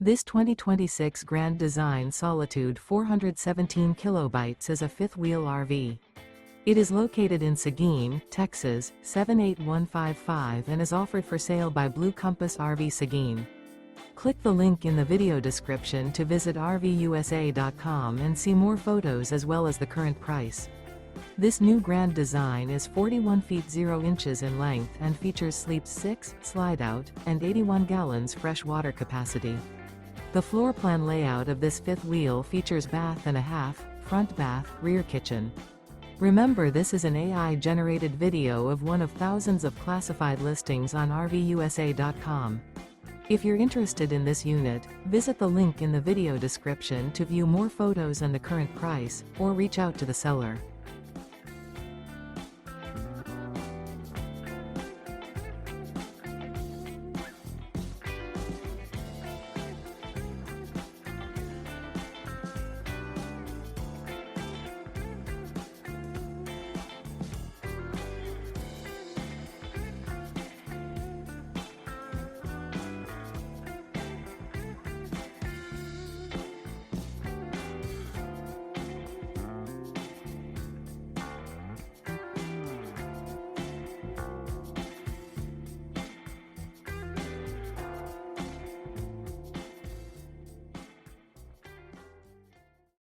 This 2026 Grand Design Solitude 417 kilobytes is a fifth-wheel RV. It is located in Seguin, Texas, 78155 and is offered for sale by Blue Compass RV Seguin. Click the link in the video description to visit RVUSA.com and see more photos as well as the current price. This new Grand Design is 41 feet 0 inches in length and features sleeps 6, Slideout, and 81 gallons fresh water capacity. The floor plan layout of this fifth wheel features bath and a half, front bath, rear kitchen. Remember, this is an AI-generated video of one of thousands of classified listings on RVUSA.com. If you're interested in this unit, visit the link in the video description to view more photos and the current price, or reach out to the seller.